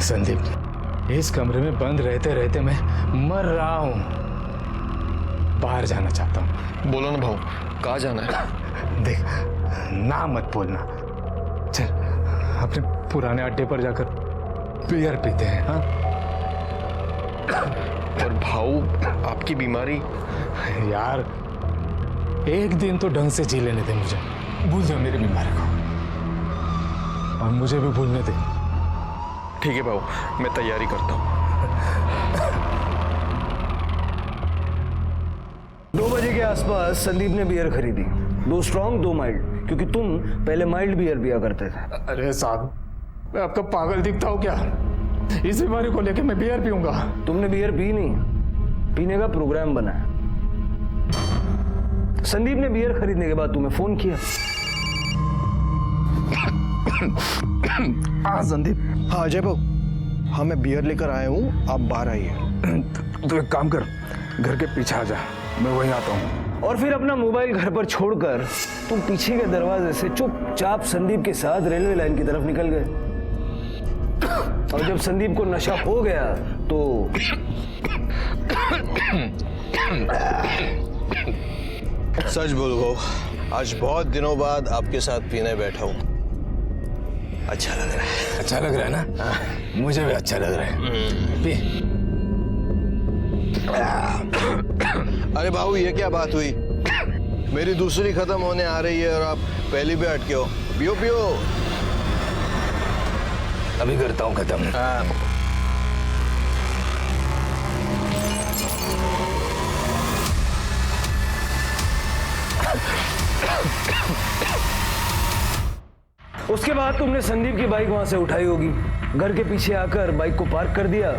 संदीप, इस कमरे में बंद रहते रहते मैं मर रहा हूं, बाहर जाना चाहता हूं। बोलो ना भाऊ, कहाँ जाना है? देख, ना मत बोलना, चल अपने पुराने अड्डे पर जाकर बियर पीते हैं। हाँ? और भाऊ आपकी बीमारी? यार एक दिन तो ढंग से जी लेने दे मुझे, भूल जा मेरी बीमारी को, और मुझे भी भूलने दे। ठीक है भाऊ, मैं तैयारी करता हूँ। 2 बजे के आसपास संदीप ने बियर खरीदी, 2 स्ट्रॉन्ग 2 माइल्ड, क्योंकि तुम पहले माइल्ड बियर पिया करते थे। अरे साहब, मैं आपका पागल दिखता हूँ क्या? इस बीमारी को लेकर मैं बियर पीऊंगा? तुमने बियर पी नहीं, पीने का प्रोग्राम बनाया। संदीप ने बियर खरीदने के बाद तुम्हें फोन किया। हाँ संदीप। हाँ अजय भाऊ, हाँ मैं बियर लेकर आया हूँ, आप बाहर आइए। तो एक काम कर, घर के पीछे आ जा, मैं वहीं आता हूँ। और फिर अपना मोबाइल घर पर छोड़कर तुम पीछे के दरवाजे से चुपचाप संदीप के साथ रेलवे लाइन की तरफ निकल गए। और जब संदीप को नशा हो गया तो सच बोलो भाऊ, आज बहुत दिनों बाद आपके साथ पीने बैठा हूँ, अच्छा लग रहा है। अच्छा लग रहा है ना? मुझे भी अच्छा लग रहा है। पी। अरे भाऊ, ये क्या बात हुई? मेरी दूसरी खत्म होने आ रही है और आप पहली पे अटके हो। पियो पियो। अभी करता हूँ खत्म। उसके बाद तुमने संदीप की बाइक वहां से उठाई होगी, घर के पीछे आकर बाइक को पार्क कर दिया,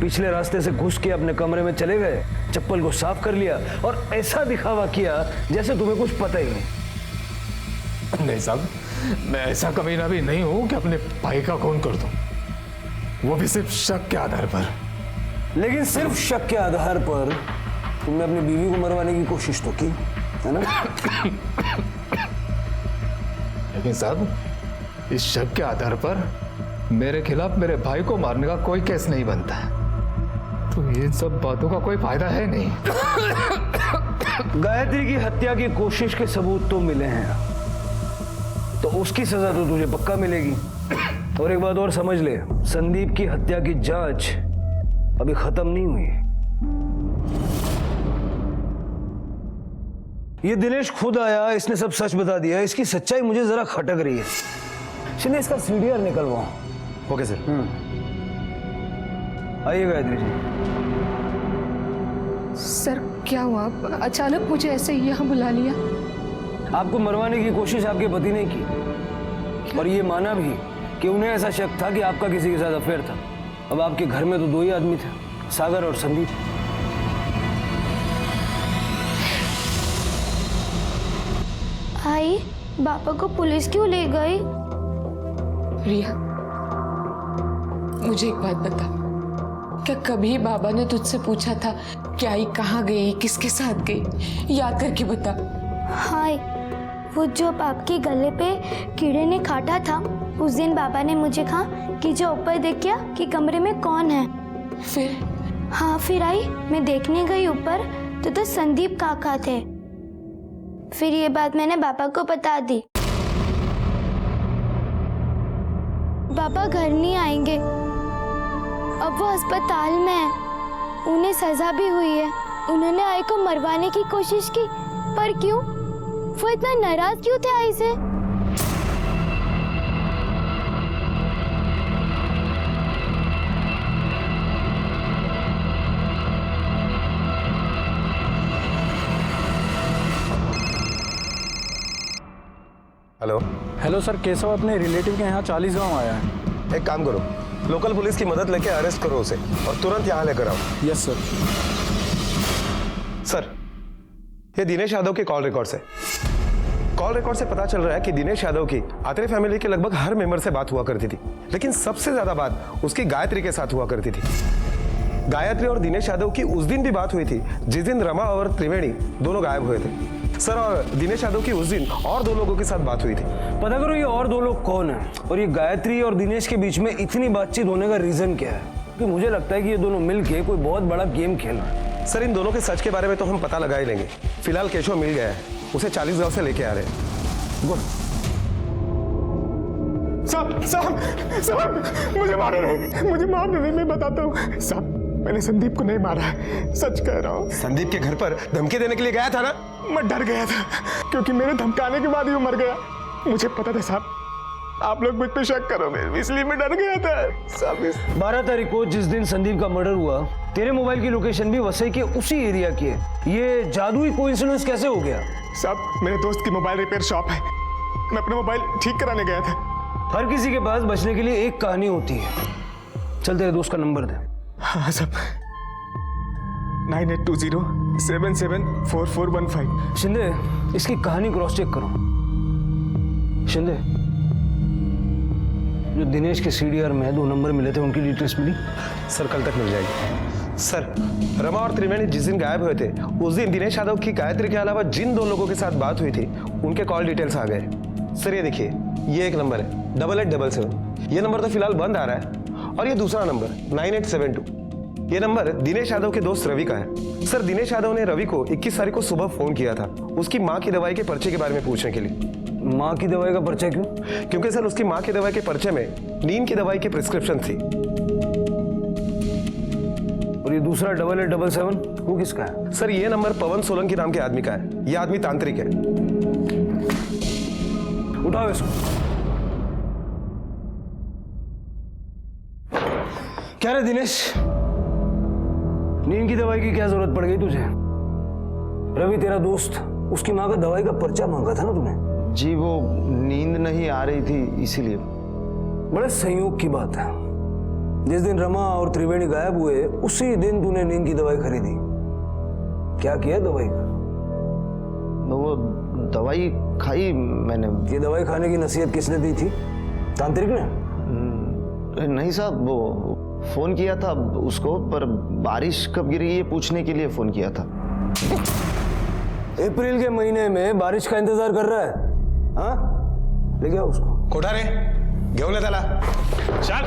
पिछले रास्ते से घुस के अपने कमरे में चले गए, चप्पल को साफ कर लिया और ऐसा दिखावा किया जैसे तुम्हें कुछ पता ही नहीं। नहीं साहब, मैं ऐसा कमीना भी नहीं हूं कि अपने भाई का खून कर दूं, वो भी सिर्फ शक के आधार पर। लेकिन सिर्फ शक के आधार पर तुमने अपनी बीवी को मरवाने की कोशिश तो की, है ना? लेकिन साहब, इस शक के आधार पर मेरे खिलाफ मेरे भाई को मारने का कोई केस नहीं बनता है, तो इन सब बातों का कोई फायदा है नहीं। गायत्री की हत्या की कोशिश के सबूत तो मिले हैं, तो उसकी सजा तो तुझे पक्का मिलेगी। और एक बात और समझ ले, संदीप की हत्या की जांच अभी खत्म नहीं हुई। ये दिनेश खुद आया, इसने सब सच बता दिया। इसकी सच्चाई मुझे जरा खटक रही है। चलिए इसका सीडीआर निकलवाओ। Okay sir. आइए गायत्री जी। सर क्या हुआ, अचानक मुझे ऐसे यहाँ बुला लिया? आपको मरवाने की कोशिश आपके पति ने की, और ये माना भी कि उन्हें ऐसा शक था कि आपका किसी के साथ अफेयर था। अब आपके घर में तो 2 ही आदमी थे, सागर और संदीप। आई, पापा को पुलिस क्यों ले गई? रिया, मुझे एक बात बता, क्या कभी बाबा ने तुझसे पूछा था कि आई कहाँ गई, किसके साथ गई? याद करके बता। हाय, वो जो आपके गले पे कीड़े ने काटा था, उस दिन बाबा ने मुझे कहा कि जो ऊपर देखिए कि कमरे में कौन है। फिर? हाँ, फिर आई, मैं देखने गई ऊपर तो संदीप काका थे। फिर ये बात मैंने पापा को बता दी। पापा घर नहीं आएंगे, अब वो अस्पताल में है। उन्हें सजा भी हुई है। उन्होंने आई को मरवाने की कोशिश की, पर क्यों? वो इतना नाराज क्यों थे आई से? हेलो। हेलो सर, केशव अपने रिलेटिव के यहाँ 40 गांव आया है। एक काम करो, लोकल पुलिस की मदद लेके अरेस्ट करो उसे और तुरंत यहाँ लेकर आओ। Yes sir. सर, ये दिनेश यादव के कॉल रिकॉर्ड से पता चल रहा है कि दिनेश यादव की आत्रे फैमिली के लगभग हर मेंबर से बात हुआ करती थी, लेकिन सबसे ज्यादा बात उसकी गायत्री के साथ हुआ करती थी। गायत्री और दिनेश यादव की उस दिन भी बात हुई थी जिस दिन रमा और त्रिवेणी दोनों गायब हुए थे सर, और दिनेश यादव की उस दिन और 2 लोगों के साथ बात हुई थी। पता करो ये और 2 लोग कौन है, और ये गायत्री और दिनेश के बीच में इतनी बातचीत होने का रीजन क्या है? क्योंकि मुझे लगता है कि ये दोनों मिलके कोई बहुत बड़ा गेम खेल रहे हैं। सर, इन दोनों के सच के बारे में तो हम पता लगा ही लेंगे। फिलहाल केशव मिल गया है, उसे 40 गांव से लेके आ रहे हैं। गुड। साहब, मुझे मार नहीं, मैं बताता हूँ साहब, मैंने संदीप को नहीं मारा है, सच कह रहा हूँ। संदीप के घर पर धमकी देने के लिए गया था ना? मैं डर गया था, क्योंकि मेरे धमकाने के बाद ही वो मर गया। मुझे पता था साहब, आप लोग मुझ पे शक करोगे, इसलिए मैं डर गया था साहब। 12 तारीख को जिस दिन संदीप का मर्डर हुआ, तेरे मोबाइल की लोकेशन भी वसई के उसी एरिया की है। ये जादुई कोइंसिडेंस कैसे हो गया? साहब, मेरे दोस्त की मोबाइल रिपेयर शॉप है, मैं अपना मोबाइल ठीक कराने गया था। हर किसी के पास बचने के लिए एक कहानी होती है। चल तेरे दोस्त का नंबर दे। हाँ साहब, 9820774415। शिंदे, इसकी कहानी क्रॉस चेक करो। शिंदे, जो दिनेश के सीडीआर में 2 नंबर मिले थे, उनकी डिटेल्स मिली? सर, कल तक मिल जाएगी। सर, रमा और त्रिवेणी जिस दिन गायब हुए थे, उस दिन दिनेश यादव की गायत्री के अलावा जिन 2 लोगों के साथ बात हुई थी, उनके कॉल डिटेल्स आ गए। सर, ये देखिए, ये एक नंबर है 8877। ये नंबर तो फिलहाल बंद आ रहा है, और ये दूसरा नंबर 9872। ये नंबर दिनेश यादव के दोस्त रवि का है। सर, दिनेश यादव ने रवि को 21 तारीख को सुबह फोन किया था, उसकी माँ की दवाई के पर्चे के बारे में पूछने के लिए। माँ की दवाई का पर्चा क्यों? क्योंकि सर, उसकी माँ की दवाई के पर्चे में नींद की दवाई की प्रिस्क्रिप्शन थी। और ये दूसरा 8877 वो किसका है? सर, ये नंबर पवन सोलंकी नाम के आदमी का है। ये आदमी तांत्रिक है। उठाओ इसको। क्या रे दिनेश, नींद की दवाई की क्या जरूरत पड़ गई तुझे? रवि तेरा दोस्त, उसकी माँ का दवाई का पर्चा मांगा था ना तूने? जी, वो नींद नहीं आ रही थी इसीलिए। बड़े संयोग की बात है, जिस दिन रमा और त्रिवेणी गायब हुए उसी दिन तूने नींद की दवाई खरीदी। क्या किया दवाई का? वो दवाई खाई मैंने। ये दवाई खाने की नसीहत किसने दी थी? तांत्रिक ने? नहीं साहब, वो फोन किया था उसको, पर बारिश कब गिरी ये पूछने के लिए फोन किया था। अप्रैल के महीने में बारिश का इंतजार कर रहा है? हाँ, ले गया उसको। कोठारे, घेऊन ये त्याला. चल.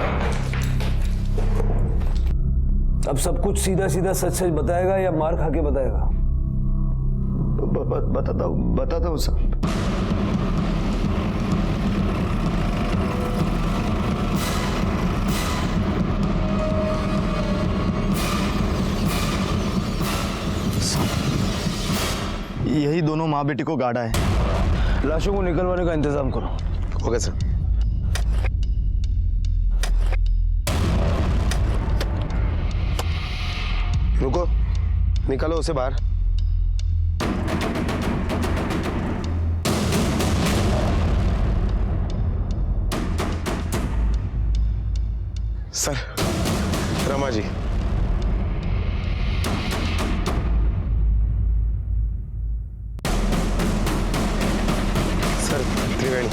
अब सब कुछ सीधा सीधा सच सच बताएगा या मार खा के बताएगा? बताता हूँ साहब. यही दोनों माँ बेटी को गाड़ा है. लाशों को निकलवाने का इंतजाम करो. Okay sir. रुको, निकालो उसे बाहर. सर, रमा जी. सर, त्रिवेणी.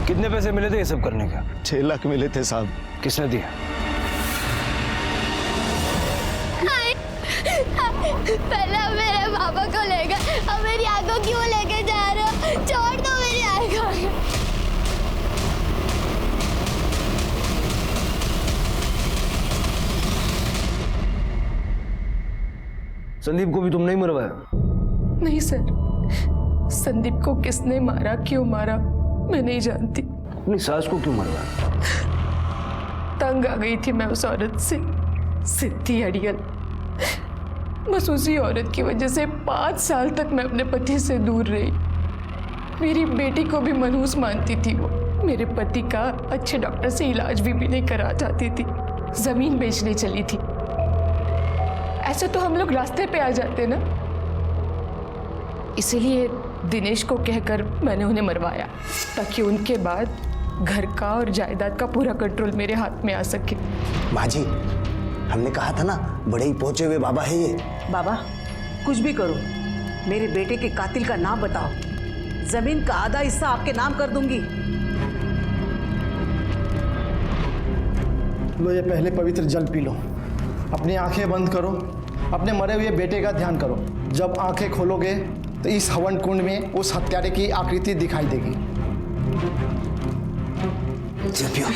कितने पैसे मिले थे ये सब करने का? 6 लाख मिले थे साहब. किसने दिया? पहले आप मेरे पापा को ले गए, अब मेरी आंखों क्यों लेके जा रहे हो? छोड़ दो मेरी आंखों. संदीप को भी तुमने ही मरवाया? नहीं सर, संदीप को किसने मारा, क्यों मारा, मैं नहीं जानती. अपनी सास को क्यों मरवाया? तंग आ गई थी मैं उस औरत से, सिद्धि अड़ियल. बस उसी औरत की वजह से 5 साल तक मैं अपने पति से दूर रही. मेरी बेटी को भी मनहूस मानती थी वो. मेरे पति का अच्छे डॉक्टर से इलाज भी नहीं करा चाहती थी. जमीन बेचने चली थी. ऐसे तो हम लोग रास्ते पे आ जाते ना. इसीलिए दिनेश को कहकर मैंने उन्हें मरवाया, ताकि उनके बाद घर का और जायदाद का पूरा कंट्रोल मेरे हाथ में आ सके. माँ जी, हमने कहा था ना, बड़े ही पहुंचे हुए बाबा है ये. बाबा, कुछ भी करो, मेरे बेटे के कातिल का नाम बताओ. जमीन का आधा हिस्सा आपके नाम कर दूंगी. लो ये पहले पवित्र जल पी लो. अपनी आंखें बंद करो, अपने मरे हुए बेटे का ध्यान करो. जब आंखें खोलोगे तो इस हवन कुंड में उस हत्यारे की आकृति दिखाई देगी. जल पियो.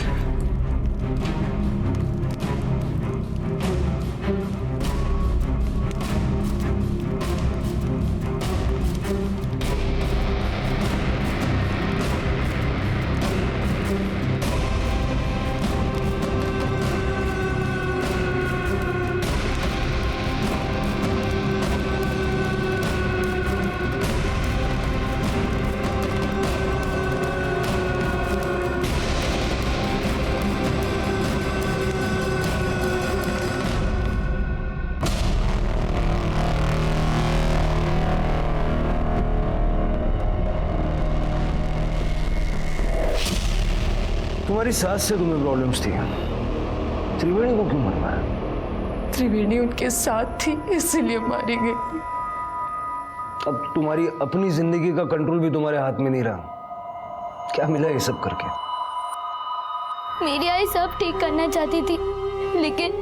तुम्हारी सास से तुम्हें प्रॉब्लम्स थी, त्रिवेणी को क्यों मरवाया? त्रिवेणी उनके साथ थी, इसीलिए मारी गई. अब तुम्हारी अपनी जिंदगी का कंट्रोल भी तुम्हारे हाथ में नहीं रहा. क्या मिला ये सब करके? मेरी आई सब ठीक करना चाहती थी, लेकिन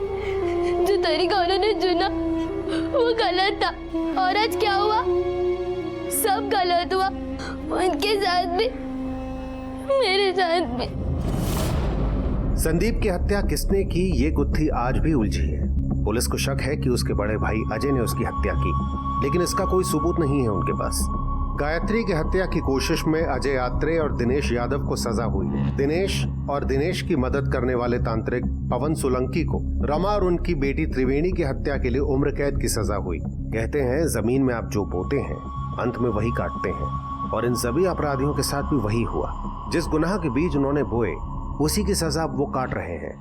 जो तरीका उन्होंने चुना वो गलत था. और आज क्या हुआ? सब गलत हुआ. उनके साथ भी, मेरे साथ भी. संदीप की हत्या किसने की, ये गुत्थी आज भी उलझी है. पुलिस को शक है कि उसके बड़े भाई अजय ने उसकी हत्या की, लेकिन इसका कोई सबूत नहीं है उनके पास. गायत्री की हत्या की कोशिश में अजय आत्रे और दिनेश यादव को सजा हुई है. दिनेश और दिनेश की मदद करने वाले तांत्रिक पवन सोलंकी को रमा और उनकी बेटी त्रिवेणी की हत्या के लिए उम्र कैद की सजा हुई. कहते हैं जमीन में आप जो बोते हैं अंत में वही काटते हैं, और इन सभी अपराधियों के साथ भी वही हुआ. जिस गुनाह के बीज उन्होंने बोए उसी की सजा वो काट रहे हैं.